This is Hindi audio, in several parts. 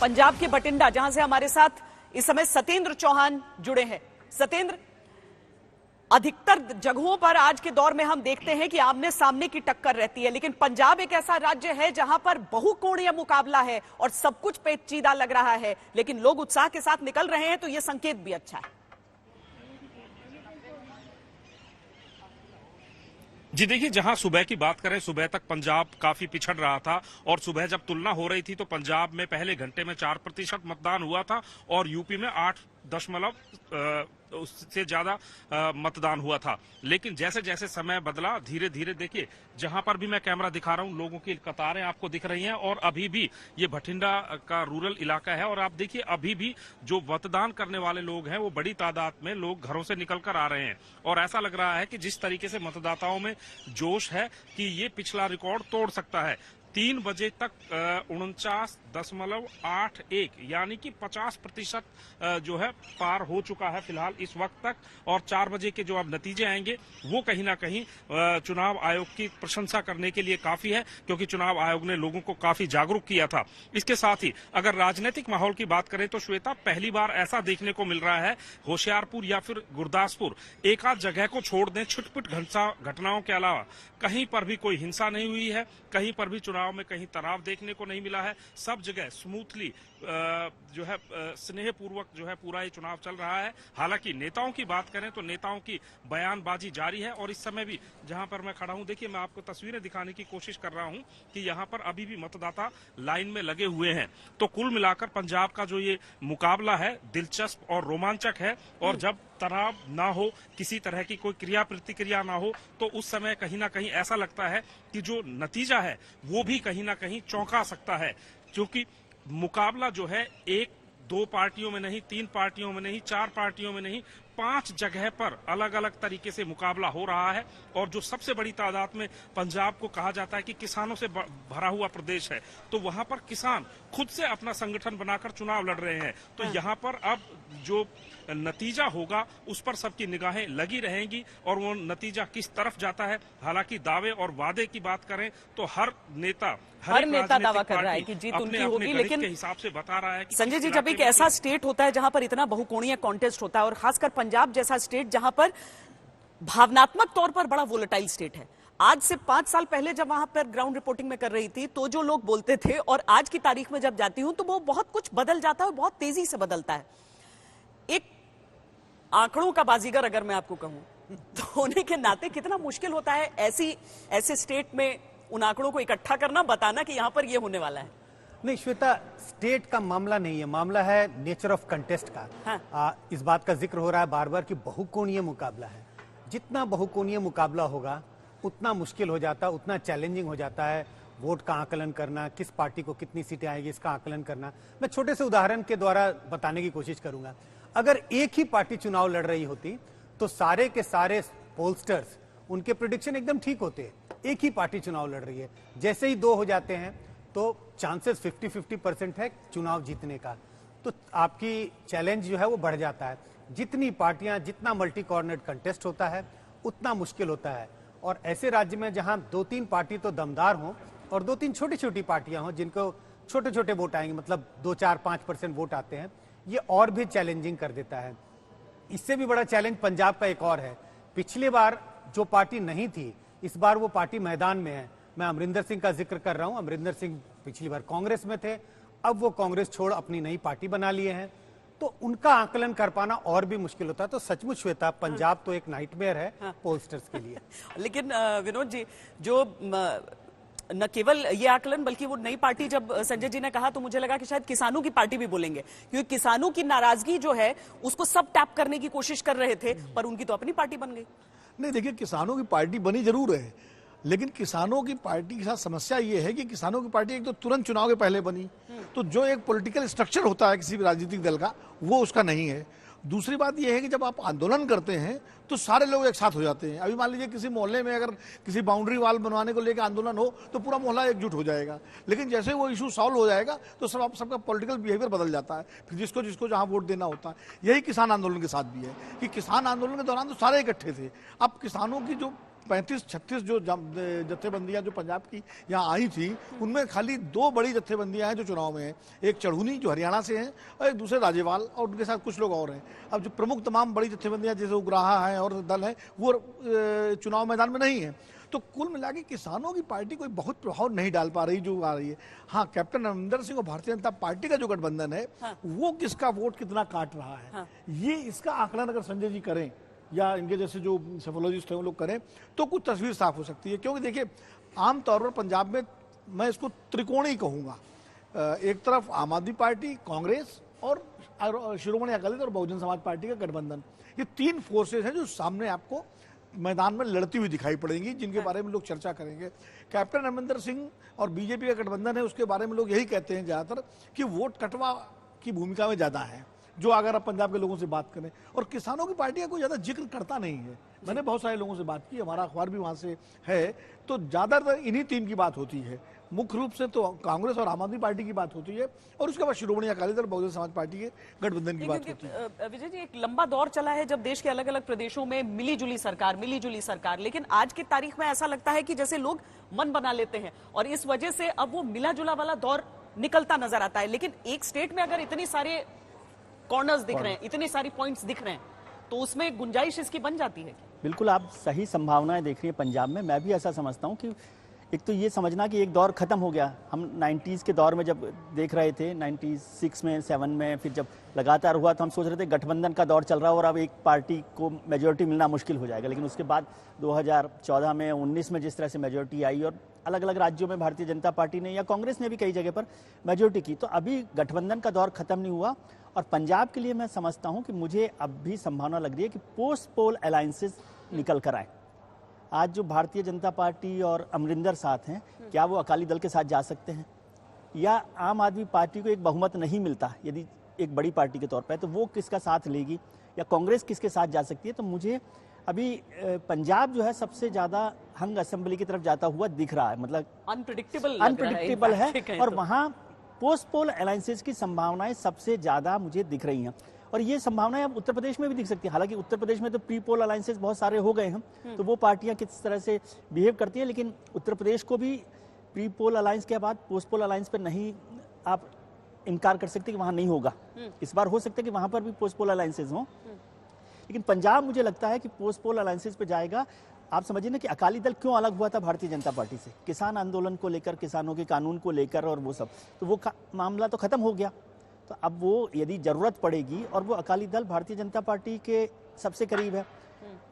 पंजाब के बठिंडा, जहां से हमारे साथ इस समय सत्येंद्र चौहान जुड़े हैं। सत्येंद्र, अधिकतर जगहों पर आज के दौर में हम देखते हैं कि आमने सामने की टक्कर रहती है, लेकिन पंजाब एक ऐसा राज्य है जहां पर बहुकोणीय मुकाबला है और सब कुछ पेचीदा लग रहा है, लेकिन लोग उत्साह के साथ निकल रहे हैं, तो यह संकेत भी अच्छा है। जी देखिए, जहां सुबह की बात करें, सुबह तक पंजाब काफी पिछड़ रहा था और सुबह जब तुलना हो रही थी तो पंजाब में पहले घंटे में 4% मतदान हुआ था और यूपी में 8 उससे ज्यादा मतदान हुआ था। लेकिन जैसे जैसे समय बदला, धीरे धीरे देखिए, जहां पर भी मैं कैमरा दिखा रहा हूं, लोगों की कतारें आपको दिख रही हैं और अभी भी ये बठिंडा का रूरल इलाका है और आप देखिए अभी भी जो मतदान करने वाले लोग हैं वो बड़ी तादाद में लोग घरों से निकल कर आ रहे हैं और ऐसा लग रहा है कि जिस तरीके से मतदाताओं में जोश है कि ये पिछला रिकॉर्ड तोड़ सकता है। 3 बजे तक 49.81 यानी कि 50% जो है पार हो चुका है फिलहाल इस वक्त तक, और 4 बजे के जो अब नतीजे आएंगे वो कहीं ना कहीं चुनाव आयोग की प्रशंसा करने के लिए काफी है, क्योंकि चुनाव आयोग ने लोगों को काफी जागरूक किया था। इसके साथ ही अगर राजनीतिक माहौल की बात करें तो श्वेता, पहली बार ऐसा देखने को मिल रहा है होशियारपुर या फिर गुरदासपुर, एक आध जगह को छोड़ दें, छुटपुट घटनाओं के अलावा कहीं पर भी कोई हिंसा नहीं हुई है, कहीं पर भी चुनाव में कहीं तनाव देखने को नहीं मिला है। सब जगह स्मूथली जो है स्नेहपूर्वक जो है पूरा ये चुनाव चल रहा है। हालांकि नेताओं की बात करें तो नेताओं की बयानबाजी जारी है और इस समय भी जहां पर मैं खड़ा हूं, देखिए मैं आपको तस्वीरें दिखाने की कोशिश कर रहा हूं कि यहां पर अभी भी मतदाता लाइन में लगे हुए हैं। तो कुल मिलाकर पंजाब का जो ये मुकाबला है दिलचस्प और रोमांचक है और जब तनाव ना हो, किसी तरह की कोई क्रिया प्रतिक्रिया ना हो, तो उस समय कहीं ना कहीं ऐसा लगता है कि जो नतीजा है वो भी कहीं ना कहीं चौंका सकता है, क्योंकि मुकाबला जो है 1-2 पार्टियों में नहीं, 3 पार्टियों में नहीं, 4 पार्टियों में नहीं, 5 जगह पर अलग अलग तरीके से मुकाबला हो रहा है। और जो सबसे बड़ी तादाद में पंजाब को कहा जाता है कि किसानों से भरा हुआ प्रदेश है, तो वहां पर किसान खुद से अपना संगठन बनाकर चुनाव लड़ रहे हैं। तो यहाँ पर अब जो नतीजा होगा उस पर सबकी निगाहें लगी रहेंगी और वो नतीजा किस तरफ जाता है। हालांकि दावे और वादे की बात करें तो हर नेता दावा कर रहा है कि जीत उनकी होगी, लेकिन के हिसाब से बता रहा है कि संजय जी, जब एक ऐसा स्टेट होता है जहां पर इतना बहुकोणीय कॉन्टेस्ट होता है और खासकर पंजाब जैसा स्टेट जहां पर भावनात्मक तौर पर बड़ा वोलेटाइल स्टेट है, आज से 5 साल पहले जब वहां पर ग्राउंड रिपोर्टिंग में कर रही थी तो जो लोग बोलते थे और आज की तारीख में जब जाती हूं तो वो बहुत कुछ बदल जाता है और बहुत तेजी से बदलता है। एक आंकड़ों का बाजीगर अगर मैं आपको कहूं तो होने के नाते कितना मुश्किल होता है ऐसे स्टेट में उन आंकड़ों को इकट्ठा करना, बताना कि यहां पर ये होने वाला है। नहीं श्वेता, स्टेट का मामला नहीं है, मामला है नेचर ऑफ कंटेस्ट का। हाँ। इस बात का जिक्र हो रहा है बार बार कि बहुकोणीय मुकाबला है। जितना बहुकोणीय मुकाबला होगा उतना मुश्किल हो जाता है, उतना चैलेंजिंग हो जाता है वोट का आकलन करना, किस पार्टी को कितनी सीटें आएगी इसका आकलन करना। मैं छोटे से उदाहरण के द्वारा बताने की कोशिश करूंगा। अगर एक ही पार्टी चुनाव लड़ रही होती तो सारे के सारे पोलस्टर्स, उनके प्रेडिक्शन एकदम ठीक होते। एक ही पार्टी चुनाव लड़ रही है, जैसे ही 2 हो जाते हैं तो चांसेस 50-50% है चुनाव जीतने का, तो आपकी चैलेंज जो है वो बढ़ जाता है। जितनी पार्टियां, जितना मल्टी कॉर्नर कंटेस्ट होता है उतना मुश्किल होता है। और ऐसे राज्य में जहां 2-3 पार्टी तो दमदार हों और 2-3 छोटी छोटी पार्टियां हों जिनको छोटे छोटे वोट आएंगे, मतलब 2-4-5% वोट आते हैं, ये और भी चैलेंजिंग कर देता है। इससे भी बड़ा चैलेंज पंजाब का एक और है। पिछली बार जो पार्टी नहीं थी, इस बार वो पार्टी मैदान में है। मैं अमरिंदर सिंह का जिक्र कर रहा हूं। अमरिंदर सिंह पिछली बार कांग्रेस में थे, अब वो कांग्रेस छोड़ अपनी नई पार्टी बना लिए हैं, तो उनका आकलन कर पाना और भी मुश्किल होता है। तो सचमुच श्वेता, पंजाब तो एक नाइटमेयर है पोलस्टर्स के लिए। लेकिन विनोद जी, जो न केवल ये आकलन बल्कि वो नई पार्टी जब संजय जी ने कहा तो मुझे लगा कि शायद किसानों की पार्टी भी बोलेंगे, क्योंकि किसानों की नाराजगी जो है उसको सब टैप करने की कोशिश कर रहे थे, पर उनकी तो अपनी पार्टी बन गई। नहीं देखिए, किसानों की पार्टी बनी जरूर है, लेकिन किसानों की पार्टी के साथ समस्या ये है कि किसानों की पार्टी एक तो तुरंत चुनाव के पहले बनी, तो जो एक पॉलिटिकल स्ट्रक्चर होता है किसी भी राजनीतिक दल का वो उसका नहीं है। दूसरी बात यह है कि जब आप आंदोलन करते हैं तो सारे लोग एक साथ हो जाते हैं। अभी मान लीजिए किसी मोहल्ले में अगर किसी बाउंड्री वाल बनवाने को लेकर आंदोलन हो तो पूरा मोहल्ला एकजुट हो जाएगा, लेकिन जैसे वो इशू सॉल्व हो जाएगा तो सबका पॉलिटिकल बिहेवियर बदल जाता है, फिर जिसको जिसको जहां वोट देना होता है। यही किसान आंदोलन के साथ भी है कि किसान आंदोलन के दौरान तो सारे इकट्ठे थे, अब किसानों की जो 35-36 जो जत्थेबंदियां जो पंजाब की यहाँ आई थी, उनमें खाली 2 बड़ी जत्थेबंदियां हैं जो चुनाव में हैं। एक चढ़ूनी जो हरियाणा से हैं और एक दूसरे राजेवाल, और उनके साथ कुछ लोग और हैं। अब जो प्रमुख तमाम बड़ी जत्थेबंदियां जैसे उग्राहा है और दल है, वो चुनाव मैदान में नहीं है। तो कुल मिला के किसानों की पार्टी कोई बहुत प्रभाव नहीं डाल पा रही जो आ रही है। हाँ, कैप्टन अमरिंदर सिंह और भारतीय जनता पार्टी का जो गठबंधन है, वो किसका वोट कितना काट रहा है, ये इसका आकलन अगर संजय जी करें या इनके जैसे जो सेफोलॉजिस्ट हैं वो लोग करें तो कुछ तस्वीर साफ हो सकती है। क्योंकि देखिए, आमतौर पर पंजाब में मैं इसको त्रिकोणीय कहूंगा। एक तरफ आम आदमी पार्टी, कांग्रेस और शिरोमणि अकाली दल और बहुजन समाज पार्टी का गठबंधन, ये 3 फोर्सेस हैं जो सामने आपको मैदान में लड़ती हुई दिखाई पड़ेंगी, जिनके बारे में लोग चर्चा करेंगे। कैप्टन अमरिंदर सिंह और बीजेपी का गठबंधन है, उसके बारे में लोग यही कहते हैं ज्यादातर कि वोट कटवा की भूमिका में ज्यादा है, जो अगर आप पंजाब के लोगों से बात करें। और किसानों की पार्टी का कोई ज्यादा जिक्र करता नहीं है। मैंने बहुत सारे लोगों से बात की, हमारा अखबार भी वहां से है, तो ज्यादातर इन्हीं 3 की बात होती है। मुख्य रूप से तो कांग्रेस और आम आदमी पार्टी की बात होती है, और उसके बाद शिरोमणि अकाली दल, बहुजन समाज पार्टी के गठबंधन की बात होती है। विजय जी, एक लंबा दौर चला है जब देश के अलग अलग प्रदेशों में मिली जुली सरकार, लेकिन आज की तारीख में ऐसा लगता है कि जैसे लोग मन बना लेते हैं, और इस वजह से अब वो मिला जुला वाला दौर निकलता नजर आता है। लेकिन एक स्टेट में अगर इतनी सारे कॉर्नर्स दिख रहे हैं, इतनी सारी पॉइंट्स दिख रहे हैं, तो उसमें गुंजाइश इसकी बन जाती है। बिल्कुल, आप सही संभावनाएं देख रही हैं पंजाब में। मैं भी ऐसा समझता हूं कि एक तो ये समझना कि एक दौर खत्म हो गया। हम 90s के दौर में जब देख रहे थे, 96 में, 7 में, फिर जब लगातार हुआ तो हम सोच रहे थे गठबंधन का दौर चल रहा है और अब एक पार्टी को मेजोरिटी मिलना मुश्किल हो जाएगा। लेकिन उसके बाद 2014 में, 19 में जिस तरह से मेजोरिटी आई और अलग अलग राज्यों में भारतीय जनता पार्टी ने या कांग्रेस ने भी कई जगह पर मेजोरिटी की, तो अभी गठबंधन का दौर खत्म नहीं हुआ। और पंजाब के लिए मैं समझता हूं कि मुझे अब भी संभावना लग रही है कि पोस्ट पोल अलायंसेस निकल कर आए। आज जो भारतीय जनता पार्टी और अमरिंदर साथ हैं, क्या वो अकाली दल के साथ जा सकते हैं, या आम आदमी पार्टी को एक बहुमत नहीं मिलता यदि एक बड़ी पार्टी के तौर पर, तो वो किसका साथ लेगी, या कांग्रेस किसके साथ जा सकती है। तो मुझे अभी पंजाब जो है सबसे ज्यादा हंग असेंबली की तरफ जाता हुआ दिख रहा है, मतलब अनप्रिडिक्टेबल है। और वहां पोस्ट पोल अलायंसेस की संभावनाएं सबसे ज्यादा मुझे दिख रही हैं, और ये संभावनाएं अब उत्तर प्रदेश में भी दिख सकती है। हालांकि उत्तर प्रदेश में तो प्री पोल अलायंसेस बहुत सारे हो गए हैं, तो वो पार्टियां किस तरह से बिहेव करती हैं, लेकिन उत्तर प्रदेश को भी प्री पोल अलायंस के बाद पोस्ट पोल अलायंस पर नहीं आप इनकार कर सकते कि वहां नहीं होगा। इस बार हो सकता है कि वहां पर भी पोस्ट पोल अलायंसेस हों, लेकिन पंजाब मुझे लगता है कि पोस्ट पोल अलायंसेस पे जाएगा। आप समझिए ना कि अकाली दल क्यों अलग हुआ था भारतीय जनता पार्टी से, किसान आंदोलन को लेकर, किसानों के कानून को लेकर और वो सब, तो वो मामला तो खत्म हो गया। तो अब वो यदि जरूरत पड़ेगी, और वो अकाली दल भारतीय जनता पार्टी के सबसे करीब है,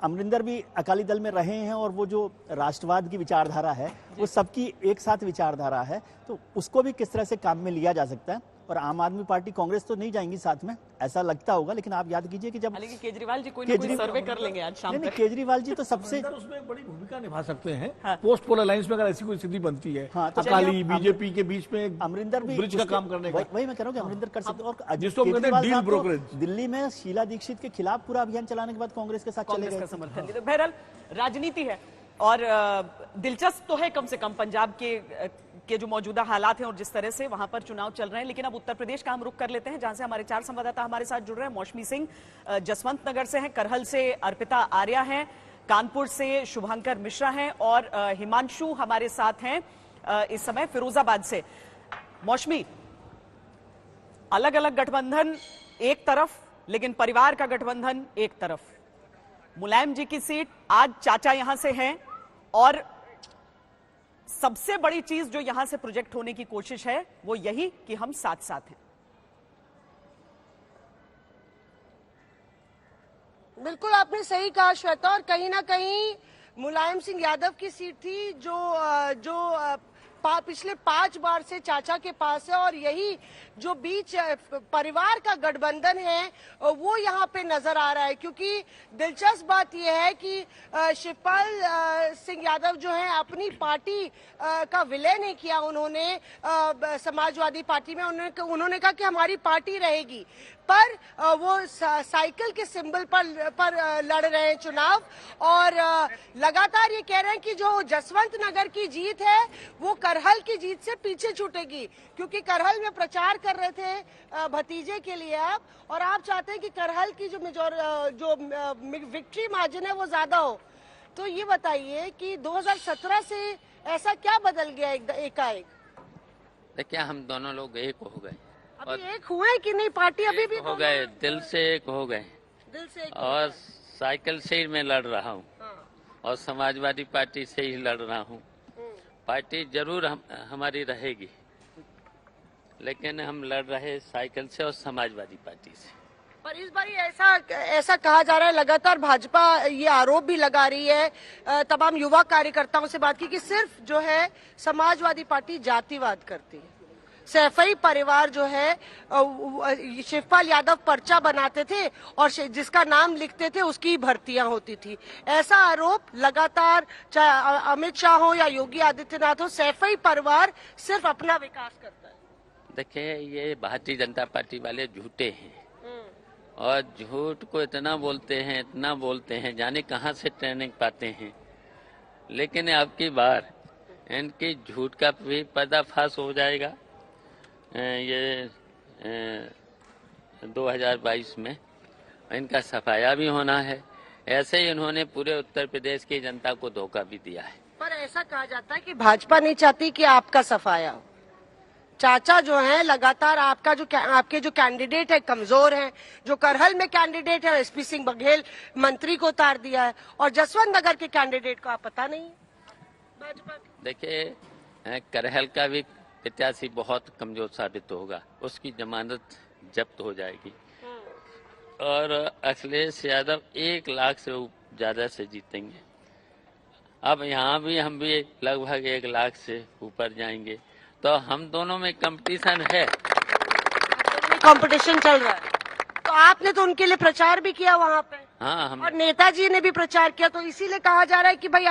अमरिंदर भी अकाली दल में रहे हैं, और वो जो राष्ट्रवाद की विचारधारा है वो सबकी एक साथ विचारधारा है, तो उसको भी किस तरह से काम में लिया जा सकता है। और आम आदमी पार्टी, कांग्रेस तो नहीं जाएंगी साथ में, ऐसा लगता होगा। लेकिन आप याद कीजिए कि जब केजरीवाल जी कोई ना कोई सर्वे कर लेंगे आज शाम तक। केजरीवाल जी तो सबसे उसमें एक बड़ी भूमिका निभा सकते हैं। पोस्ट पोल अलायंस में अगर ऐसी कोई स्थिति बनती है, हाँ, तो अकाली बीजेपी के बीच में अमरिंदर भी ब्रिज का काम करने का, वही मैं कह रहा हूँ कि अमरिंदर कर सकते। और जिसको कहते हैं डील ब्रोकरेज, दिल्ली में शीला दीक्षित के खिलाफ पूरा अभियान चलाने के बाद कांग्रेस के साथ चले गए। समर्थन। बहरहाल राजनीति है, और दिलचस्प तो है कम से कम पंजाब के जो मौजूदा हालात हैं और जिस तरह से वहां पर चुनाव चल रहे हैं। लेकिन अब उत्तर प्रदेश का हम रुख कर लेते हैं, जहां से हमारे 4 संवाददाता हमारे साथ जुड़ रहे हैं। मौसमी सिंह जसवंत नगर से हैं, करहल से अर्पिता आर्या हैं, कानपुर से शुभंकर मिश्रा हैं, और हिमांशु हमारे साथ हैं इस समय फिरोजाबाद से। मौसमी, अलग अलग गठबंधन एक तरफ, लेकिन परिवार का गठबंधन एक तरफ। मुलायम जी की सीट, आज चाचा यहां से हैं, और सबसे बड़ी चीज जो यहां से प्रोजेक्ट होने की कोशिश है वो यही कि हम साथ साथ हैं। बिल्कुल आपने सही कहा श्वेता, और कहीं ना कहीं मुलायम सिंह यादव की सीट थी जो पिछले 5 बार से चाचा के पास है, और यही जो बीच परिवार का गठबंधन है वो यहाँ पे नजर आ रहा है। क्योंकि दिलचस्प बात यह है कि शिवपाल सिंह यादव जो है अपनी पार्टी का विलय नहीं किया। उन्होंने समाजवादी पार्टी में उन्होंने कहा कि हमारी पार्टी रहेगी, पर वो साइकिल के सिंबल पर लड़ रहे हैं चुनाव, और लगातार ये कह रहे हैं कि जो जसवंत नगर की जीत है वो करहल की जीत से पीछे छूटेगी, क्योंकि करहल में प्रचार कर रहे थे भतीजे के लिए आप, और आप चाहते हैं कि करहल की जो विक्ट्री मार्जिन है वो ज्यादा हो। तो ये बताइए कि 2017 से ऐसा क्या बदल गया एकाएक? देखिए, हम दोनों लोग एक हो गए। अभी एक हुए कि नहीं? पार्टी अभी भी हो गए, दिल से एक हो गए। दिल से एक और साइकिल से ही मैं लड़ रहा हूँ। हाँ। और समाजवादी पार्टी से ही लड़ रहा हूँ। पार्टी जरूर हमारी रहेगी, लेकिन हम लड़ रहे साइकिल से और समाजवादी पार्टी से। पर इस बार ऐसा कहा जा रहा है, लगातार भाजपा ये आरोप भी लगा रही है, तमाम युवा कार्यकर्ताओं से बात की कि सिर्फ जो है समाजवादी पार्टी जातिवाद करती है। सैफई परिवार जो है, शिवपाल यादव पर्चा बनाते थे और जिसका नाम लिखते थे उसकी ही भर्तियां होती थी। ऐसा आरोप लगातार, चाहे अमित शाह हो या योगी आदित्यनाथ हो, सैफई परिवार सिर्फ अपना विकास करता है। देखिए, ये भारतीय जनता पार्टी वाले झूठे हैं और झूठ को इतना बोलते हैं, जाने कहाँ से ट्रेनिंग पाते हैं। लेकिन अब की बार इनकी झूठ का भी पर्दाफाश हो जाएगा। ये 2022 में इनका सफाया भी होना है। ऐसे ही इन्होंने पूरे उत्तर प्रदेश की जनता को धोखा भी दिया है। पर ऐसा कहा जाता है कि भाजपा नहीं चाहती कि आपका सफाया हो। चाचा जो है लगातार आपके जो कैंडिडेट है कमजोर हैं। जो करहल में कैंडिडेट है एसपी सिंह बघेल मंत्री को उतार दिया है और जसवंत नगर के कैंडिडेट को आप पता नहीं है भाजपा। देखिए, करहल का भी प्रत्याशी बहुत कमजोर साबित होगा, उसकी जमानत जब्त हो जाएगी और अखिलेश यादव 1 लाख से ज्यादा से जीतेंगे। अब यहाँ भी हम भी लगभग 1 लाख से ऊपर जाएंगे। तो हम दोनों में कंपटीशन है। कंपटीशन चल रहा है। तो आपने तो उनके लिए प्रचार भी किया वहाँ पे। हाँ, और नेताजी ने भी प्रचार किया। तो इसीलिए कहा जा रहा है कि भाई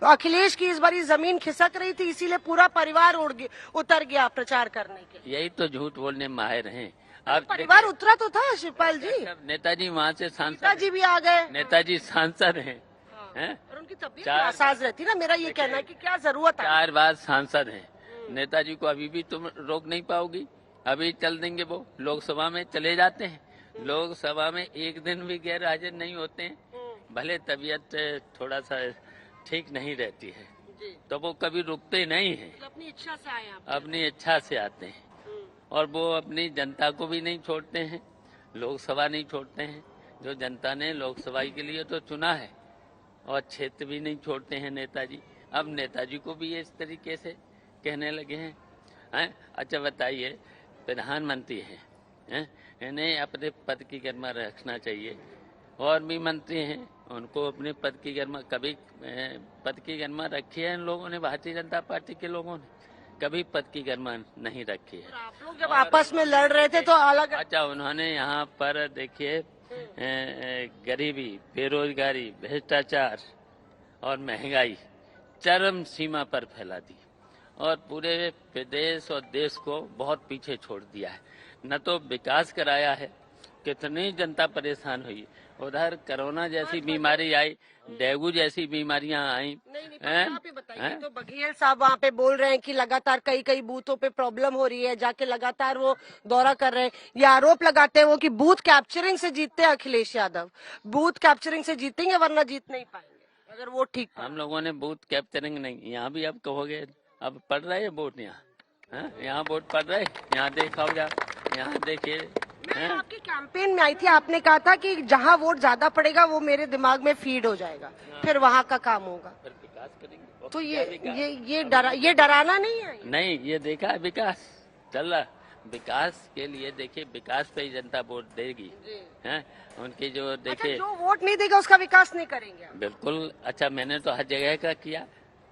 अखिलेश की इस बारी जमीन खिसक रही थी, इसीलिए पूरा परिवार उतर गया प्रचार करने के। यही तो झूठ बोलने माहिर हैं। अब परिवार उतरा तो था शिवपाल जी। नेताजी वहाँ से सांसद, नेताजी भी आ गए। नेताजी सांसद हैं। और उनकी तबीयत नासाज रहती ना। मेरा ये कहना है कि क्या जरूरत है। 4 बार सांसद हैं। नेताजी को अभी भी तुम रोक नहीं पाओगी। अभी चल देंगे, वो लोकसभा में चले जाते हैं। लोकसभा में एक दिन भी गैर हाजिर नहीं होते हैं। भले तबीयत थोड़ा सा ठीक नहीं रहती है तो वो कभी रुकते नहीं हैं। अपनी इच्छा से आए हैं। अपनी इच्छा से आते हैं और वो अपनी जनता को भी नहीं छोड़ते हैं, लोकसभा नहीं छोड़ते हैं। जो जनता ने लोकसभा के लिए तो चुना है, और क्षेत्र भी नहीं छोड़ते हैं नेताजी। अब नेताजी को भी इस तरीके से कहने लगे हैं। अच्छा बताइए, प्रधानमंत्री हैं, इन्हें अपने पद की गरिमा रखना चाहिए। और भी मंत्री हैं, उनको अपने पद की गरिमा, कभी पद की गरिमा रखी है इन लोगों ने, भारतीय जनता पार्टी के लोगों ने कभी पद की गरिमा नहीं रखी है। आप लोग जब आपस में लड़ रहे थे तो अलग। अच्छा, उन्होंने यहाँ पर देखिए गरीबी, बेरोजगारी, भ्रष्टाचार और महंगाई चरम सीमा पर फैला दी और पूरे प्रदेश और देश को बहुत पीछे छोड़ दिया है। न तो विकास कराया है, कितनी जनता परेशान हुई। उधर कोरोना जैसी बीमारी आई, डेंगू जैसी बीमारियां आई। आप ही बताइए। तो बघेल साहब वहाँ पे बोल रहे हैं कि लगातार कई बूथों पे प्रॉब्लम हो रही है, जाके लगातार वो दौरा कर रहे हैं। ये आरोप लगाते हैं वो कि बूथ कैप्चरिंग से जीतते हैं अखिलेश यादव। बूथ कैप्चरिंग से जीतेंगे, वरना जीत नहीं पाएंगे अगर वो ठीक। हम लोगों ने बूथ कैप्चरिंग नहीं, यहाँ भी अब कहोगे, अब पड़ रहे हैं वोट, यहाँ वोट पड़ रहे, यहाँ देखा जा, यहाँ देखिए। मैं आपके कैंपेन में आई थी, आपने कहा था कि जहाँ वोट ज्यादा पड़ेगा वो मेरे दिमाग में फीड हो जाएगा, फिर वहाँ का काम होगा। फिर विकास करेंगे। तो ये डराना नहीं है। नहीं, ये देखा है विकास चल रहा। विकास के लिए देखिए, विकास पे ही जनता वोट देगी। हैं उनकी जो देखिए, जो वोट नहीं देगा उसका विकास नहीं करेंगे। बिल्कुल। अच्छा, मैंने तो हर जगह का किया,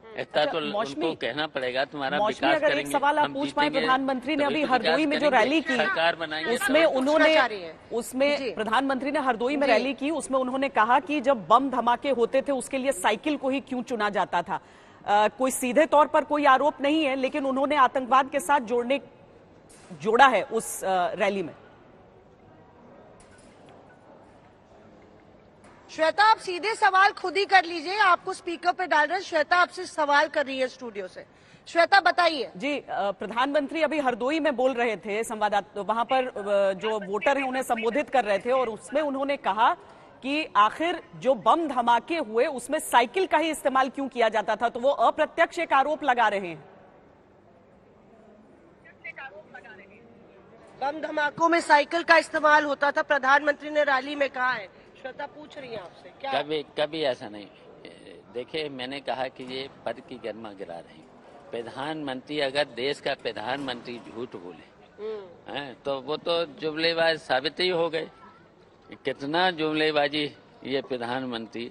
इतना तो उनको कहना पड़ेगा तुम्हारा विकास अगर करेंगे। एक सवाल आप पूछ पाए, प्रधानमंत्री ने अभी हरदोई में जो रैली की, सरकार बनाएंगे, उसमें प्रधानमंत्री ने हरदोई में रैली की, उसमें उन्होंने कहा कि जब बम धमाके होते थे उसके लिए साइकिल को ही क्यों चुना जाता था। कोई सीधे तौर पर कोई आरोप नहीं है, लेकिन उन्होंने आतंकवाद के साथ जोड़ा है उस रैली में। श्वेता, आप सीधे सवाल खुद ही कर लीजिए, आपको स्पीकर पे डाल रहे हैं। श्वेता आपसे सवाल कर रही है स्टूडियो से। श्वेता बताइए। जी, प्रधानमंत्री अभी हरदोई में बोल रहे थे, संवाददाता वहां पर जो वोटर हैं उन्हें संबोधित कर रहे थे, और उसमें उन्होंने कहा कि आखिर जो बम धमाके हुए उसमें साइकिल का ही इस्तेमाल क्यों किया जाता था, तो वो अप्रत्यक्ष एक आरोप लगा रहे हैं। बम धमाकों में साइकिल का इस्तेमाल होता था, प्रधानमंत्री ने रैली में कहा है। श्वेता पूछ रही है आपसे, क्या कभी ऐसा नहीं। देखिए, मैंने कहा कि ये पद की गर्मा गिरा रही। प्रधानमंत्री, अगर देश का प्रधानमंत्री झूठ बोले हैं तो वो तो जुमलेबाज साबित ही हो गए। कितना जुमलेबाजी ये प्रधानमंत्री,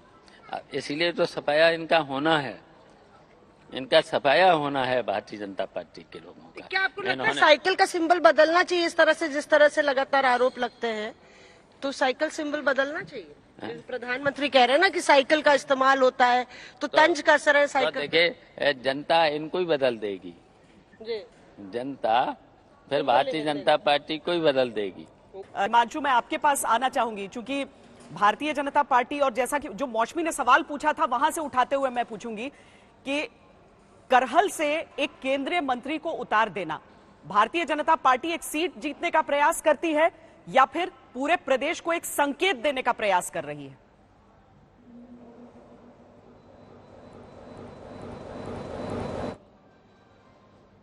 इसीलिए तो सफाया इनका होना है, इनका सफाया होना है भारतीय जनता पार्टी के लोगों का। क्या आपको लगता है साइकिल का सिंबल बदलना चाहिए? इस तरह से जिस तरह से लगातार आरोप लगते हैं, तो साइकिल सिंबल बदलना चाहिए। प्रधानमंत्री कह रहे हैं ना कि साइकिल का इस्तेमाल होता है, तो तंज का असर है साइकिल। देखिए, जनता इनको ही बदल देगी जी। जनता फिर भारतीय जनता पार्टी को ही बदल देगी। हिमांशु, मैं आपके पास आना चाहूंगी, क्योंकि भारतीय जनता पार्टी, और जैसा कि जो मौसमी ने सवाल पूछा था वहां से उठाते हुए मैं पूछूंगी कि करहल से एक केंद्रीय मंत्री को उतार देना, भारतीय जनता पार्टी एक सीट जीतने का प्रयास करती है या फिर पूरे प्रदेश को एक संकेत देने का प्रयास कर रही है?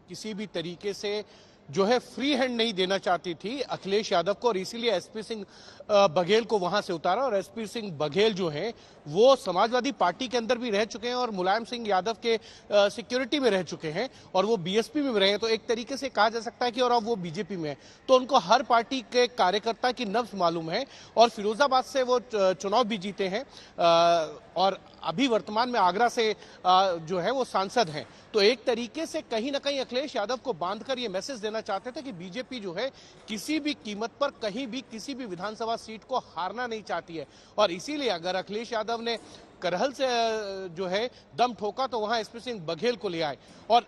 किसी भी तरीके से जो है फ्री हैंड नहीं देना चाहती थी अखिलेश यादव को, और इसीलिए एसपी सिंह बघेल को वहां से उतारा। और एसपी सिंह बघेल जो हैं वो समाजवादी पार्टी के अंदर भी रह चुके हैं और मुलायम सिंह यादव के सिक्योरिटी में रह चुके हैं, और वो बीएसपी में रहे हैं, तो एक तरीके से कहा जा सकता है कि और अब वो बीजेपी में है, तो उनको हर पार्टी के कार्यकर्ता की नब्ज मालूम है। और फिरोजाबाद से वो चुनाव भी जीते हैं और अभी वर्तमान में आगरा से जो है वो सांसद हैं। तो एक तरीके से कहीं ना कहीं अखिलेश यादव को बांधकर ये मैसेज देना चाहते थे कि बीजेपी जो है किसी भी कीमत पर कहीं भी किसी भी विधानसभा सीट को हारना नहीं चाहती है, और इसीलिए अगर अखिलेश यादव ने करहल से जो है दम ठोका तो वहां एसपी सिंह बघेल को ले आए। और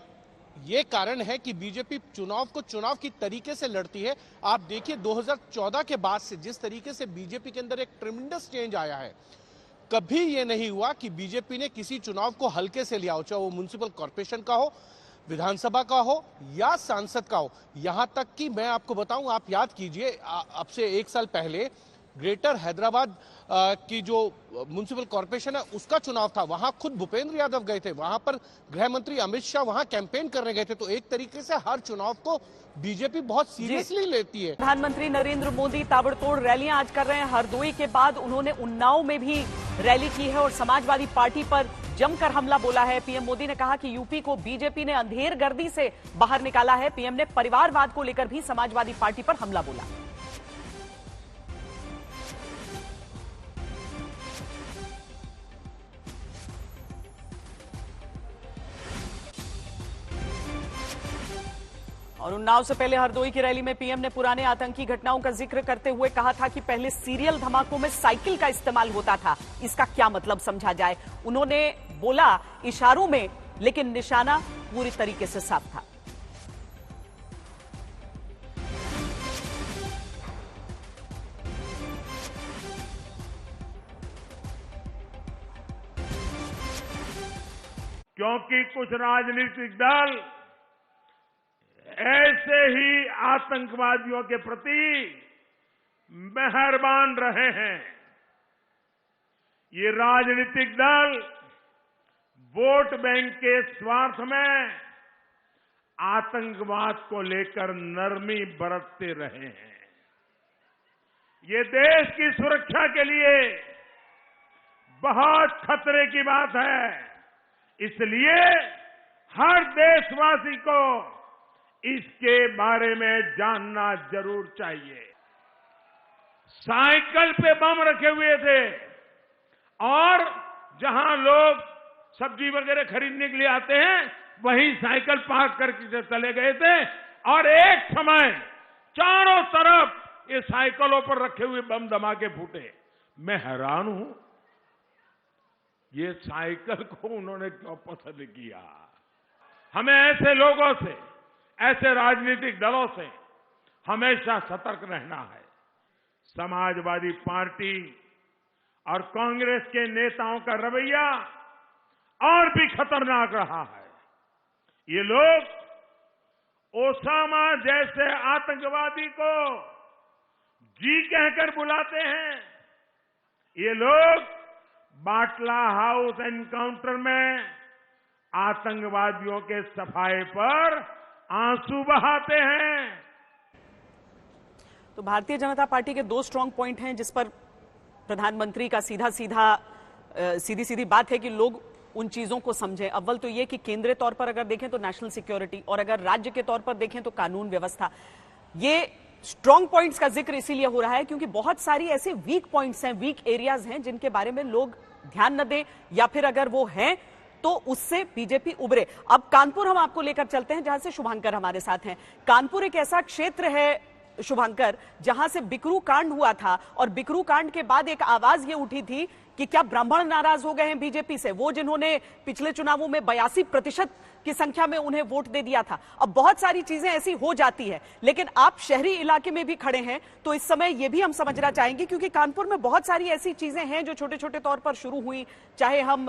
ये कारण है कि बीजेपी चुनाव को चुनाव की तरीके से लड़ती है। आप देखिए 2014 के बाद से जिस तरीके से बीजेपी के अंदर एक ट्रेमेंडस चेंज आया है, कभी ये नहीं हुआ कि बीजेपी ने किसी चुनाव को हल्के से लिया हो, चाहे वो म्युनिसिपल कॉर्पोरेशन का हो, विधानसभा का हो या सांसद का हो। यहां तक कि मैं आपको बताऊं, आप याद कीजिए अब से 1 साल पहले ग्रेटर हैदराबाद की जो म्युनिसिपल कॉर्पोरेशन है उसका चुनाव था, वहां खुद भूपेंद्र यादव गए थे, वहां पर गृह मंत्री अमित शाह वहां कैंपेन करने गए थे। तो एक तरीके से हर चुनाव को बीजेपी बहुत सीरियसली लेती है। प्रधानमंत्री नरेंद्र मोदी ताबड़तोड़ रैलियां आज कर रहे हैं। हरदोई के बाद उन्होंने उन्नाव में भी रैली की है और समाजवादी पार्टी पर जमकर हमला बोला है। पीएम मोदी ने कहा कि यूपी को बीजेपी ने अंधेर गर्दी से बाहर निकाला है। पीएम ने परिवारवाद को लेकर भी समाजवादी पार्टी पर हमला बोला। और उन्नाव से पहले हरदोई की रैली में पीएम ने पुराने आतंकी घटनाओं का जिक्र करते हुए कहा था कि पहले सीरियल धमाकों में साइकिल का इस्तेमाल होता था, इसका क्या मतलब समझा जाए। उन्होंने बोला इशारों में, लेकिन निशाना पूरी तरीके से साफ था। क्योंकि कुछ राजनीतिक दल ऐसे ही आतंकवादियों के प्रति मेहरबान रहे हैं। ये राजनीतिक दल वोट बैंक के स्वार्थ में आतंकवाद को लेकर नरमी बरतते रहे हैं। ये देश की सुरक्षा के लिए बहुत खतरे की बात है। इसलिए हर देशवासी को इसके बारे में जानना जरूर चाहिए। साइकिल पे बम रखे हुए थे और जहां लोग सब्जी वगैरह खरीदने के लिए आते हैं वहीं साइकिल पार्क करके चले गए थे, और एक समय चारों तरफ ये साइकिलों पर रखे हुए बम धमाके फूटे। मैं हैरान हूं, ये साइकिल को उन्होंने क्यों पसंद किया। हमें ऐसे लोगों से, ऐसे राजनीतिक दलों से हमेशा सतर्क रहना है। समाजवादी पार्टी और कांग्रेस के नेताओं का रवैया और भी खतरनाक रहा है। ये लोग ओसामा जैसे आतंकवादी को जी कहकर बुलाते हैं, ये लोग बाटला हाउस एनकाउंटर में आतंकवादियों के सफाए पर आंसू बहाते हैं। तो भारतीय जनता पार्टी के दो स्ट्रांग पॉइंट हैं जिस पर प्रधानमंत्री का सीधी सीधी बात है कि लोग उन चीजों को समझें। अव्वल तो ये कि केंद्रीय तौर पर अगर देखें तो नेशनल सिक्योरिटी, और अगर राज्य के तौर पर देखें तो कानून व्यवस्था। ये स्ट्रांग पॉइंट्स का जिक्र इसीलिए हो रहा है क्योंकि बहुत सारी ऐसे वीक पॉइंट्स हैं, वीक एरियाज हैं जिनके बारे में लोग ध्यान न दें, या फिर अगर वो हैं तो उससे बीजेपी उबरे। अब कानपुर हम आपको लेकर चलते हैं जहां से शुभांकर हमारे साथ हैं। कानपुर एक ऐसा क्षेत्र है शुभांकर जहां से बिकरू कांड हुआ था, और बिकरू कांड के बाद एक आवाज ये उठी थी कि क्या ब्राह्मण नाराज हो गए हैं बीजेपी से, वो जिन्होंने पिछले चुनावों में 82% की संख्या में उन्हें वोट दे दिया था। अब बहुत सारी चीजें ऐसी हो जाती है, लेकिन आप शहरी इलाके में भी खड़े हैं तो इस समय ये भी हम समझना चाहेंगे क्योंकि कानपुर में बहुत सारी ऐसी चीजें हैं जो छोटे छोटे तौर पर शुरू हुई, चाहे हम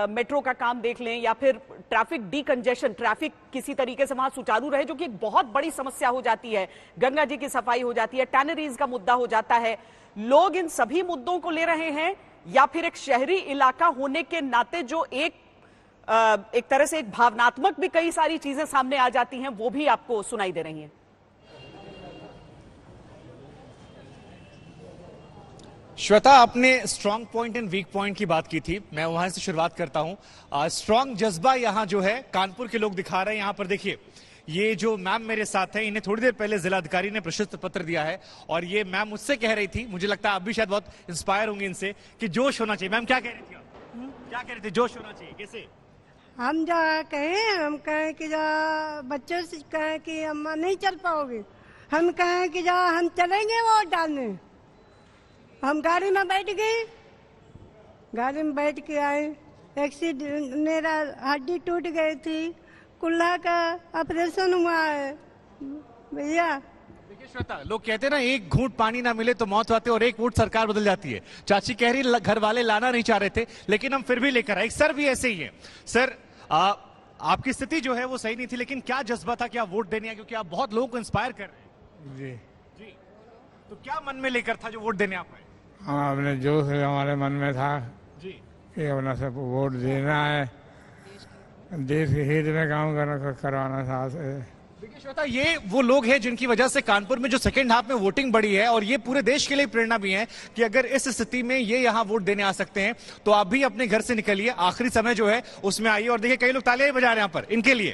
मेट्रो का काम देख लें या फिर ट्रैफिक डीकंजेशन, ट्रैफिक किसी तरीके से वहां सुचारू रहे, जो कि एक बहुत बड़ी समस्या हो जाती है। गंगा जी की सफाई हो जाती है, टैनरीज का मुद्दा हो जाता है। लोग इन सभी मुद्दों को ले रहे हैं या फिर एक शहरी इलाका होने के नाते जो एक तरह से एक भावनात्मक भी कई सारी चीजें सामने आ जाती हैं, वो भी आपको सुनाई दे रही हैं। श्वेता, आपने strong point and weak point की बात की थी, मैं वहां से शुरुआत करता हूं। स्ट्रांग जज्बा यहां जो है कानपुर के लोग दिखा रहे हैं। यहां पर देखिए, ये जो मैम मेरे साथ हैं, इन्हें थोड़ी देर पहले जिलाधिकारी ने प्रशस्ति पत्र दिया है, और ये मैम मुझसे कह रही थी, मुझे लगता है आप भी शायद बहुत इंस्पायर होंगे इनसे, कि जोश होना चाहिए। मैम क्या कह रही थी आप? क्या कह रहे थे? जोश होना चाहिए कैसे? हम हम कहें कि बच्चों से कहें कि अम्मा नहीं चल पाओगे, हम कहें कि हम चलेंगे वोट डालने। हम गाड़ी में बैठ गए, गाड़ी में बैठ के आए, एक्सीडेंट, मेरा हड्डी टूट गई थी, कुल्ला का ऑपरेशन हुआ है भैया। देखिए श्वेता, लोग कहते हैं ना, एक घूंट पानी ना मिले तो मौत आती है, और एक वोट सरकार बदल जाती है। चाची कह रही घर वाले लाना नहीं चाह रहे थे, लेकिन हम फिर भी लेकर आए। सर भी ऐसे ही है। सर, आपकी स्थिति जो है वो सही नहीं थी, लेकिन क्या जज्बा था कि आप वोट देने आए, क्योंकि आप बहुत लोगों को इंस्पायर कर रहे हैं। जी, तो क्या मन में लेकर था जो वोट देने आप आए? हाँ, अपने जोश हमारे मन में था जी कि अपना सब वोट देना है, देश के हित में काम करवाना साथ है। देखिए श्वेता, ये वो लोग हैं जिनकी वजह से कानपुर में जो सेकेंड हाफ में वोटिंग बढ़ी है, और ये पूरे देश के लिए प्रेरणा भी है कि अगर इस स्थिति में ये यहाँ वोट देने आ सकते हैं तो आप भी अपने घर से निकलिए, आखिरी समय जो है उसमें आइए। और देखिए, कई लोग तालियां बजा रहे हैं यहाँ पर इनके लिए।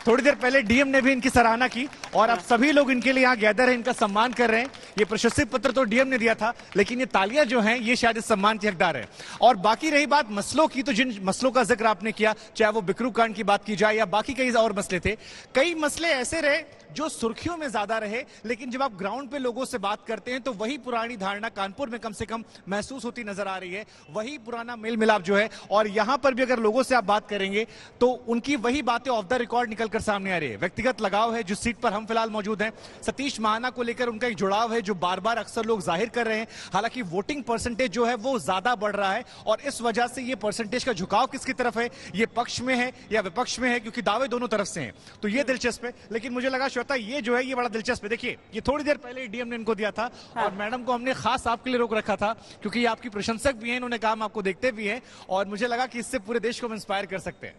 थोड़ी देर पहले डीएम ने भी इनकी सराहना की, और अब सभी लोग इनके लिए यहाँ गैदर है, इनका सम्मान कर रहे हैं। ये प्रशस्ति पत्र तो डीएम ने दिया था, लेकिन ये तालियां जो हैं ये शायद इस सम्मान के हकदार है। और बाकी रही बात मसलों की, तो जिन मसलों का जिक्र आपने किया, चाहे वो बिकरू कांड की बात की जाए या बाकी कई और मसले थे, कई मसले ऐसे रहे जो सुर्खियों में ज्यादा रहे, लेकिन जब आप ग्राउंड पे लोगों से बात करते हैं तो वही पुरानी धारणा कानपुर में कम से कम महसूस होती नजर आ रही है, वही पुराना मेल मिलाप जो है। और यहां पर भी अगर लोगों से आप बात करेंगे तो उनकी वही बातें ऑफ द रिकॉर्ड निकलकर सामने आ रही है। व्यक्तिगत लगाव है, जिस सीट पर हम फिलहाल मौजूद हैं, सतीश महाना को लेकर उनका एक जुड़ाव है जो बार बार अक्सर लोग जाहिर कर रहे हैं। हालांकि वोटिंग परसेंटेज जो है वो ज्यादा बढ़ रहा है, और इस वजह से ये परसेंटेज का झुकाव किसकी तरफ है, ये पक्ष में है या विपक्ष में है, क्योंकि दावे दोनों तरफ से हैं, तो ये दिलचस्प है। लेकिन मुझे लगा श्वेता, ये जो है ये बड़ा दिलचस्प है। देखिए, ये थोड़ी देर पहले डीएम ने इनको दिया था, और मैडम को हमने खास आपके लिए रोक रखा था क्योंकि ये आपकी प्रशंसक भी हैं, इन्होंने कहा हम आपको देखते भी हैं, और मुझे लगा कि इससे पूरे देश को हम इंस्पायर कर सकते हैं।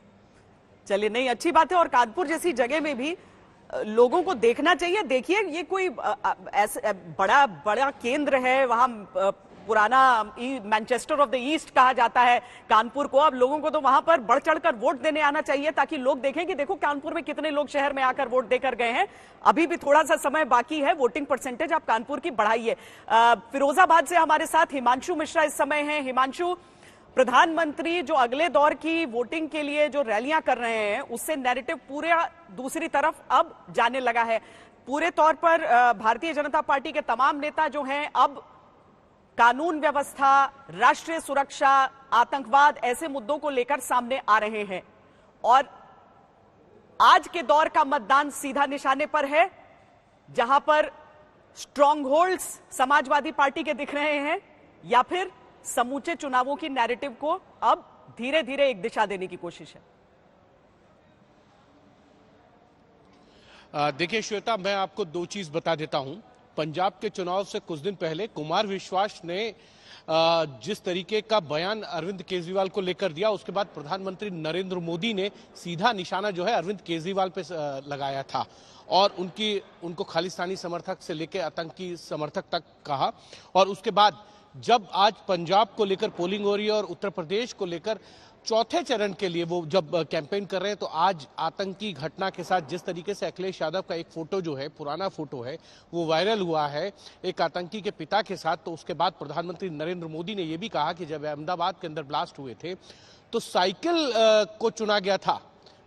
चलिए, नहीं, अच्छी बात है। और कानपुर जैसी जगह में भी लोगों को देखना चाहिए। देखिए, ये कोई ऐसा बड़ा केंद्र है, वहां पुराना मैनचेस्टर ऑफ द ईस्ट कहा जाता है कानपुर को। अब लोगों को तो वहां पर बढ़ चढ़कर वोट देने आना चाहिए, ताकि लोग देखें कि देखो कानपुर में कितने लोग शहर में आकर वोट देकर गए हैं। अभी भी थोड़ा सा समय बाकी है, वोटिंग परसेंटेज आप कानपुर की बढ़ाइए। फिरोजाबाद से हमारे साथ हिमांशु मिश्रा इस समय हैं। हिमांशु, प्रधानमंत्री जो अगले दौर की वोटिंग के लिए जो रैलियां कर रहे हैं, उससे नैरेटिव पूरे दूसरी तरफ अब जाने लगा है। पूरे तौर पर भारतीय जनता पार्टी के तमाम नेता जो हैं अब कानून व्यवस्था, राष्ट्रीय सुरक्षा, आतंकवाद, ऐसे मुद्दों को लेकर सामने आ रहे हैं। और आज के दौर का मतदान सीधा निशाने पर है, जहां पर स्ट्रॉन्ग होल्ड्स समाजवादी पार्टी के दिख रहे हैं, या फिर समूचे चुनावों की नैरेटिव को अब धीरे धीरे एक दिशा देने की कोशिश है। देखिए श्वेता, मैं आपको दो चीज बता देता हूं। पंजाब के चुनाव से कुछ दिन पहले कुमार विश्वास ने जिस तरीके का बयान अरविंद केजरीवाल को लेकर दिया, उसके बाद प्रधानमंत्री नरेंद्र मोदी ने सीधा निशाना जो है अरविंद केजरीवाल पे लगाया था और उनको खालिस्तानी समर्थक से लेकर आतंकी समर्थक तक कहा। और उसके बाद जब आज पंजाब को लेकर पोलिंग हो रही है और उत्तर प्रदेश को लेकर चौथे चरण के लिए वो जब कैंपेन कर रहे हैं, तो आज आतंकी घटना के साथ जिस तरीके से अखिलेश यादव का एक फोटो जो है, पुराना फोटो है, वो वायरल हुआ है एक आतंकी के पिता के साथ, तो उसके बाद प्रधानमंत्री नरेंद्र मोदी ने ये भी कहा कि जब अहमदाबाद के अंदर ब्लास्ट हुए थे तो साइकिल को चुना गया था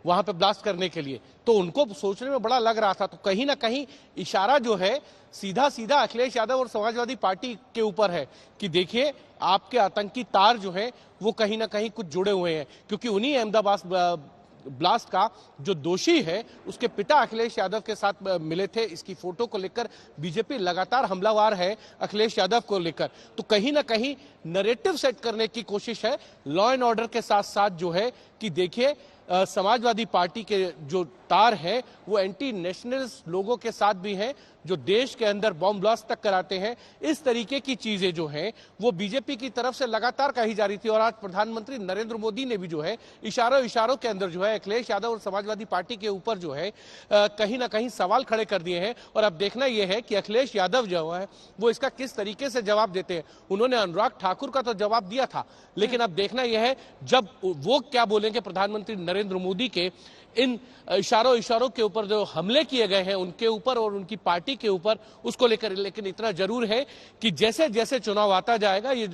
वहां पे ब्लास्ट करने के लिए, तो उनको सोचने में बड़ा लग रहा था। तो कहीं ना कहीं इशारा जो है सीधा सीधा अखिलेश यादव और समाजवादी पार्टी के ऊपर है कि देखिए आपके आतंकी तार जो है वो कहीं ना कहीं कुछ जुड़े हुए हैं, क्योंकि उन्हीं अहमदाबाद ब्लास्ट का जो दोषी है उसके पिता अखिलेश यादव के साथ मिले थे। इसकी फोटो को लेकर बीजेपी लगातार हमलावार है अखिलेश यादव को लेकर। तो कहीं ना कहीं नैरेटिव सेट करने की कोशिश है लॉ एंड ऑर्डर के साथ साथ जो है कि देखिए समाजवादी पार्टी के जो तार है वो एंटी नेशनलिस्ट लोगों के साथ भी हैं, जो देश के अंदर बॉम्ब ब्लास्ट तक कराते हैं। इस तरीके की चीजें जो हैं वो बीजेपी की तरफ से लगातार कही जा रही थी और आज प्रधानमंत्री नरेंद्र मोदी ने भी जो है इशारों के अंदर जो है अखिलेश यादव और समाजवादी पार्टी के ऊपर जो है कहीं ना कहीं सवाल खड़े कर दिए हैं। और अब देखना यह है कि अखिलेश यादव जो है वो इसका किस तरीके से जवाब देते हैं। उन्होंने अनुराग ठाकुर का तो जवाब दिया था, लेकिन अब देखना यह है जब वो क्या बोलेंगे प्रधानमंत्री नरेंद्र मोदी के इन इशारों के ऊपर जो हमले किए गए हैं उनके ऊपर और उनकी पार्टी के ऊपर, उसको लेकर। लेकिन इतना जरूर है कि जैसे जैसे चुनाव आता जाएगा ये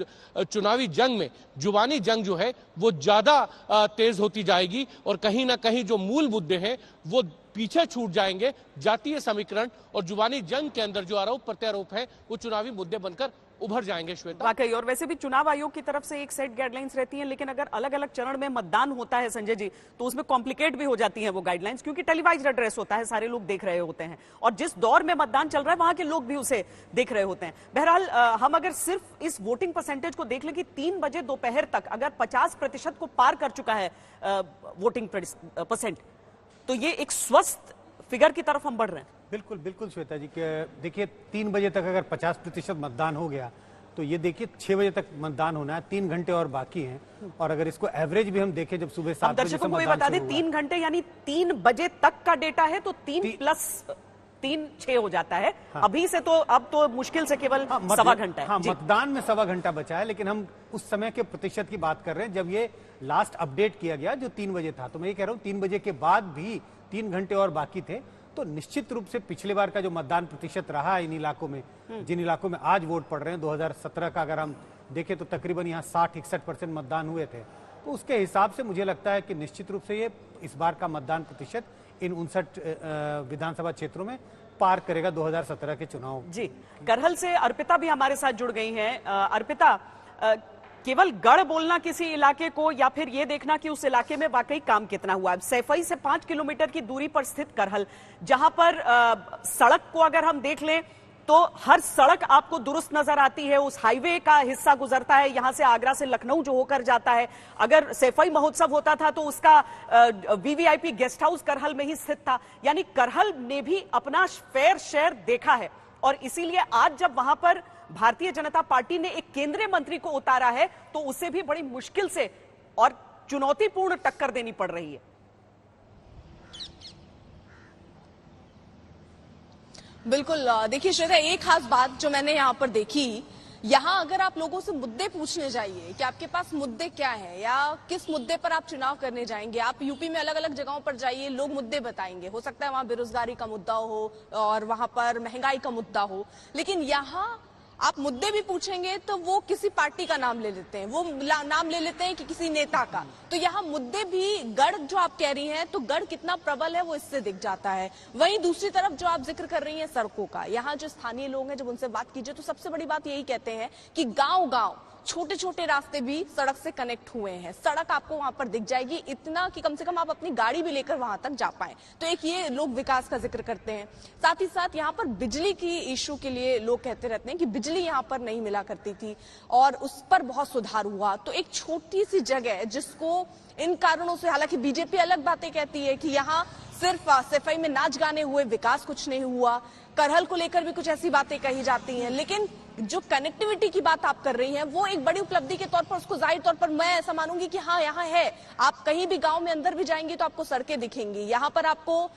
चुनावी जंग में जुबानी जंग जो है वो ज्यादा तेज होती जाएगी और कहीं ना कहीं जो मूल मुद्दे हैं वो पीछे छूट जाएंगे। जातीय समीकरण और जुबानी जंग के अंदर जो आरोप प्रत्यारोप है वो चुनावी मुद्दे बनकर उभर जाएंगे। श्वेता, वाकई, और वैसे भी चुनाव आयोग की तरफ से एक सेट गाइडलाइंस रहती हैं, लेकिन अगर अलग अलग चरण में मतदान होता है संजय जी, तो उसमें कॉम्प्लिकेट भी हो जाती हैं वो गाइडलाइंस, क्योंकि टेलीवाइज्ड एड्रेस होता है, सारे लोग देख रहे होते हैं और जिस दौर में मतदान चल रहा है वहां के लोग भी उसे देख रहे होते हैं। बहरहाल हम अगर सिर्फ इस वोटिंग परसेंटेज को देख लें कि 3 बजे दोपहर तक अगर 50% को पार कर चुका है वोटिंग परसेंट, तो ये एक स्वस्थ फिगर की तरफ हम बढ़ रहे हैं। बिल्कुल बिल्कुल श्वेता जी, देखिए 3 बजे तक अगर 50% मतदान हो गया तो ये देखिए 6 बजे तक मतदान होना है, 3 घंटे और बाकी हैं। और अगर इसको एवरेज भी हम देखें जब सुबह 7 बजे दर्शकों को ये बता दें 3 घंटे यानी 3 बजे तक का डेटा है, तो 3 + 3 6 हो जाता है। हाँ। अभी से तो अब तो मुश्किल से केवल सवा घंटा है। हाँ, मतदान में सवा घंटा बचा है, लेकिन हम उस समय के प्रतिशत की बात कर रहे हैं जब ये लास्ट अपडेट किया गया जो 3 बजे था। तो मैं ये कह रहा हूँ 3 बजे के बाद भी 3 घंटे और बाकी थे, तो निश्चित रूप से पिछले बार का जो मतदान प्रतिशत रहा इन इलाकों में, जिन इलाकों में आज वोट पड़ रहे हैं, 2017 का अगर हम देखें तो तकरीबन यहाँ 60-61% मतदान हुए थे। तो उसके हिसाब से मुझे लगता है कि निश्चित रूप से ये इस बार का मतदान प्रतिशत इन 59 विधानसभा क्षेत्रों में पार करेगा 2017 के चुनाव। जी, करहल से अर्पिता भी हमारे साथ जुड़ गई हैं। अर्पिता, केवल गढ़ बोलना किसी इलाके को या फिर ये देखना कि उस इलाके में वाकई काम कितना हुआ है। सैफई से 5 किलोमीटर की दूरी पर स्थित करहल, जहां पर सड़क को अगर हम देख लें तो हर सड़क आपको दुरुस्त नजर आती है। उस हाईवे का हिस्सा गुजरता है, यहां से आगरा से लखनऊ जो होकर जाता है। अगर सैफई महोत्सव होता था तो उसका वीवीआईपी गेस्ट हाउस करहल में ही स्थित था। यानी करहल ने भी अपना फेयर शेयर देखा है और इसीलिए आज जब वहां पर भारतीय जनता पार्टी ने एक केंद्रीय मंत्री को उतारा है तो उसे भी बड़ी मुश्किल से और चुनौतीपूर्ण टक्कर देनी पड़ रही है। बिल्कुल, देखिए श्वेता, एक खास बात जो मैंने यहाँ पर देखी, यहाँ अगर आप लोगों से मुद्दे पूछने जाइए कि आपके पास मुद्दे क्या है या किस मुद्दे पर आप चुनाव करने जाएंगे, आप यूपी में अलग अलग जगहों पर जाइए, लोग मुद्दे बताएंगे। हो सकता है वहां बेरोजगारी का मुद्दा हो और वहां पर महंगाई का मुद्दा हो, लेकिन यहाँ आप मुद्दे भी पूछेंगे तो वो किसी पार्टी का नाम ले लेते हैं, वो नाम ले लेते हैं कि किसी नेता का। तो यहाँ मुद्दे भी, गढ़ जो आप कह रही हैं, तो गढ़ कितना प्रबल है वो इससे दिख जाता है। वहीं दूसरी तरफ जो आप जिक्र कर रही हैं सड़कों का, यहाँ जो स्थानीय लोग हैं जब उनसे बात कीजिए तो सबसे बड़ी बात यही कहते हैं कि गांव-गांव छोटे छोटे रास्ते भी सड़क से कनेक्ट हुए हैं। सड़क आपको वहां पर दिख जाएगी, इतना कि कम से कम आप अपनी गाड़ी भी लेकर वहां तक जा पाए। तो एक ये लोग विकास का जिक्र करते हैं। साथ ही साथ यहाँ पर बिजली की इश्यू के लिए लोग कहते रहते हैं कि बिजली यहाँ पर नहीं मिला करती थी और उस पर बहुत सुधार हुआ। तो एक छोटी सी जगह जिसको इन कारणों से, हालांकि बीजेपी अलग बातें कहती है कि यहाँ सिर्फ सफाई में नाच गाने हुए, विकास कुछ नहीं हुआ। करहल को लेकर भी कुछ ऐसी बातें कही जाती हैं, लेकिन जो कनेक्टिविटी की बात आप कर रही हैं वो एक बड़ी उपलब्धि के तौर पर उसको जाहिर तौर पर मैं ऐसा मानूंगी कि हाँ यहाँ है। आप कहीं भी गांव में अंदर भी जाएंगे तो आपको सड़कें दिखेंगी, यहाँ पर आपको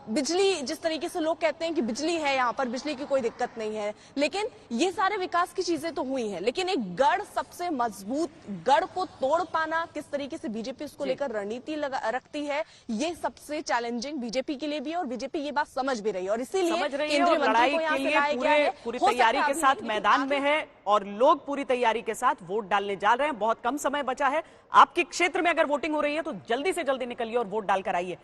बिजली, जिस तरीके से लोग कहते हैं कि बिजली है, यहाँ पर बिजली की कोई दिक्कत नहीं है। लेकिन ये सारे विकास की चीजें तो हुई हैं, लेकिन एक गढ़ सबसे मजबूत, गढ़ को तोड़ पाना, किस तरीके से बीजेपी उसको लेकर रणनीति रखती है, ये सबसे चैलेंजिंग बीजेपी के लिए भी है और बीजेपी ये बात समझ भी रही है और इसीलिए केंद्रीय मंत्री को यहाँ से लाया गया है। पूरी तैयारी के साथ मैदान में है और लोग पूरी तैयारी के साथ वोट डालने जा रहे हैं। बहुत कम समय बचा है। आपके क्षेत्र में अगर वोटिंग हो रही है तो जल्दी से जल्दी निकलिए और वोट डालकर आइए।